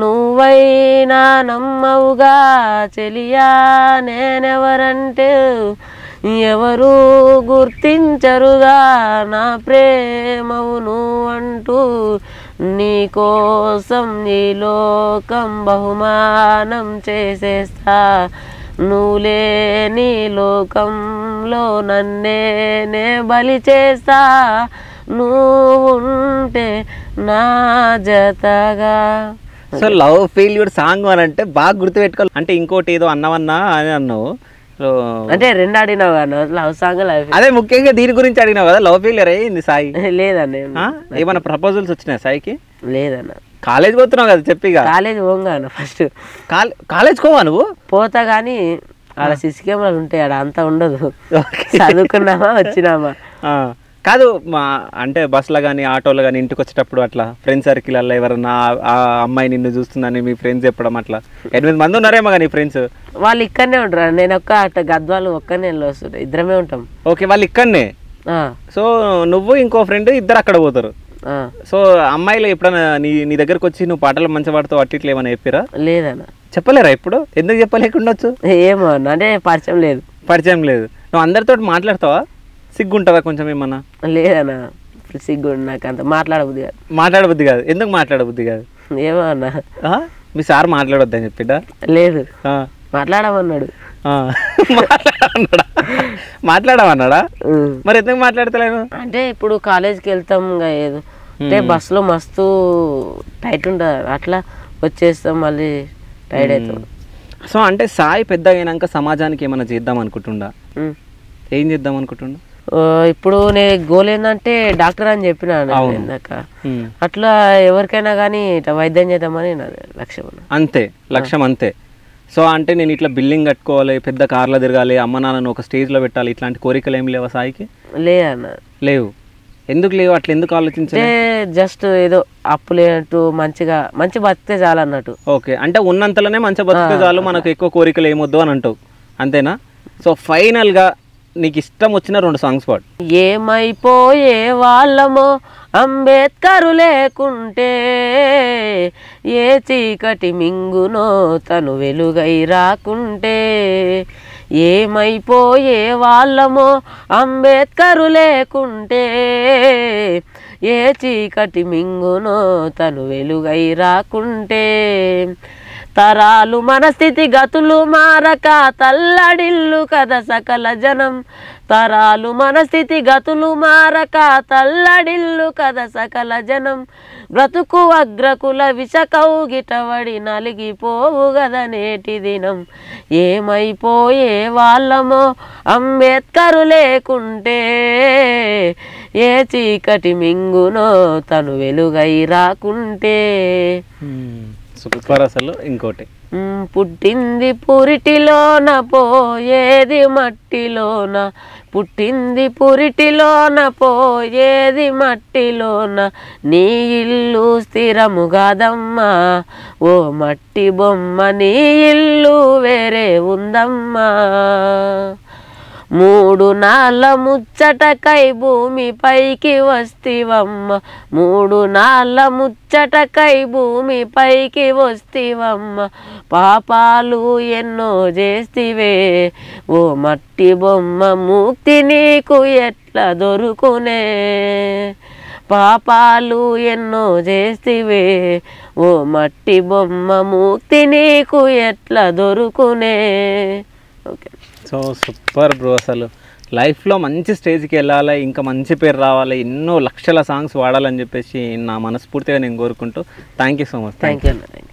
నువ్వైనా నమ్మవుగా చెలియా నేనెవరంటే ఎవరు గుర్తించరుగా నా ప్రేమవు నువ్వంటూ నీకోసం ఈ లోకం బహుమానం చేసేస్తా నువ్వు లేని లోకంలో నన్నే బలి చేస్తా నువ్వుంటే నా జతగా. సో లవ్ ఫెయిల్యూర్ సాంగ్ అని అంటే బాగా గుర్తుపెట్టుకోవాలి. అంటే ఇంకోటి ఏదో అన్నవన్నా అని అన్నావు, అంటే రెండు అడిగినావు కదా లవ్ సాంగ్. అదే ముఖ్యంగా దీని గురించి అడిగినావు కదా, లవ్ ఫెయిల్యూర్ అయ్యింది సాయి? లేదన్న. ఏమన్నా ప్రపోజల్స్ వచ్చినాయి సాయికి? లేదన్న. కాలేజ్ పోతున్నావు కదా చెప్పిగా. కాలేజ్ పోగాను ఫస్ట్. కాలేజ్ పోవా నువ్వు? పోతా కానీ ఆడ సిసి కెమెరాలు ఉంటాయి, ఆడ అంతా ఉండదు. చదువుకున్నామా వచ్చినామా. కాదు అంటే బస్సులో కానీ ఆటోలో కానీ ఇంటికి వచ్చేటప్పుడు అట్లా ఫ్రెండ్ సర్కిల్ అలా ఎవరన్నా ఆ అమ్మాయి నిన్ను చూస్తుందని మీ ఫ్రెండ్స్ చెప్పడం అట్లా 8 మంది ఉన్నారేమో కానీ ఫ్రెండ్స్? వాళ్ళు ఇక్కడనే ఉంటారు, నేను అట్లా గద్వాలు ఒక్కనే వస్తుంటారు, ఇద్దరమే ఉంటాం. ఓకే వాళ్ళు ఇక్కడనే. సో నువ్వు ఇంకో ఫ్రెండ్ ఇద్దరు అక్కడ పోతారు. సో అమ్మాయిలు ఎప్పుడన్నా నీ దగ్గరకు వచ్చి నువ్వు పాటలు మంచి పాడుతావు అట్టి ఇట్లా ఏమైనా చెప్పారా? లేదన్న. చెప్పలేరా? ఇప్పుడు ఎందుకు చెప్పలేకుండొచ్చు? ఏమో అంటే పరిచయం లేదు. పరిచయం లేదు. నువ్వు అందరితో మాట్లాడతావా? సిగ్గుంటుందా కొంచెం ఏమన్నా? లేదన్నా సిగ్గు, నాకు అంత మాట్లాడబుద్ది కాదు. మాట్లాడబుద్ది కాదు? ఎందుకు మాట్లాడబుద్ది కాదు? ఏమో అన్నా మీ సార్ మాట్లాడొద్దని చెప్పిడా? లేదు మాట్లాడమన్నాడు. మాట్లాడమన్నాడా? మరి ఎందుకు మాట్లాడతలేను? అంటే ఇప్పుడు కాలేజ్కి వెళ్తాం ఏదో అంటే బస్సులో మస్తు టైట్ ఉంటుంది, అట్లా వచ్చేస్తాం మళ్ళీ టైర్డ్ అవుతాం. సో అంటే సాయి పెద్ద అయినాక సమాజానికి ఏమైనా చేద్దాం అనుకుంటుండా? ఏం చేద్దాం అనుకుంటుండా? ఇప్పుడు నేను గోల్ ఏంటంటే డాక్టర్ అని చెప్పిన ఇందాక, అట్లా ఎవరికైనా కానీ ఇట్లా వైద్యం చేద్దామని నా లక్ష్యం. అంతే లక్ష్యం అంతే. సో అంటే నేను ఇట్లా బిల్డింగ్ కట్టుకోవాలి, పెద్ద కార్లో తిరగాలి, అమ్మ నాన్నను ఒక స్టేజ్లో పెట్టాలి, ఇట్లాంటి కోరికలు ఏమి లేవా సాయికి? లేదన్న. లేవు. ఎందుకు లేవు? అట్లా ఎందుకు ఆలోచించే? జస్ట్ ఏదో అప్పు లేనట్టు మంచి బతికితే చాలు అన్నట్టు. ఓకే అంటే ఉన్నంతలోనే మంచి బతికితే చాలు, మనకు ఎక్కువ కోరికలు ఏమొద్దు అని అంటావు అంతేనా? సో ఫైనల్గా నీకు ఇష్టం వచ్చిన 2 సాంగ్స్ పాడు. ఏమైపోయే వాళ్ళమో అంబేద్కరు లేకుంటే ఏ చీకటి మింగునో తను వెలుగై రాకుంటే ఏమైపోయే వాళ్ళమో అంబేద్కరు లేకుంటే ఏ చీకటి మింగునో తను వెలుగై రాకుంటే తరాలు మన స్థితి గతులు మారక తల్లడిల్లు కదా సకల జనం. తరాలు మన స్థితి గతులు మారక తల్లడిల్లు కదా సకల జనం. బ్రతుకు అగ్రకుల విషకౌగిటవడి నలిగిపోవు గద నేటి దినం. ఏమైపోయే వాళ్ళమో అంబేద్కరు లేకుంటే, ఏ చీకటి మింగునో తను వెలుగై రాకుంటే. సూపర్ అసలు. ఇంకోటి పుట్టింది పురిటిలోన పోయేది మట్టిలోన, పుట్టింది పురిటిలోన పోయేది మట్టిలోన. నీ ఇల్లు స్థిరము కాదమ్మా ఓ మట్టి బొమ్మ, నీ ఇల్లు వేరే ఉందమ్మా. మూడు నాళ్ళ ముచ్చటకై భూమిపైకి వస్తివమ్మ, మూడు నాళ్ళ ముచ్చటకై భూమిపైకి వస్తివమ్మ. పాపాలు ఎన్నో చేస్తివే ఓ మట్టి బొమ్మ, ముక్తి నీకు ఎట్లా దొరుకునే. పాపాలు ఎన్నో చేస్తివే ఓ మట్టి బొమ్మ, ముక్తి నీకు ఎట్లా దొరుకునే. ఓకే. So super bro. అసలు లైఫ్లో మంచి స్టేజ్కి వెళ్ళాలి, ఇంకా మంచి పేరు రావాలి, ఎన్నో లక్షల సాంగ్స్ వాడాలని చెప్పేసి నా మనస్ఫూర్తిగా నేను కోరుకుంటూ thank you so much. Thank you అన్న.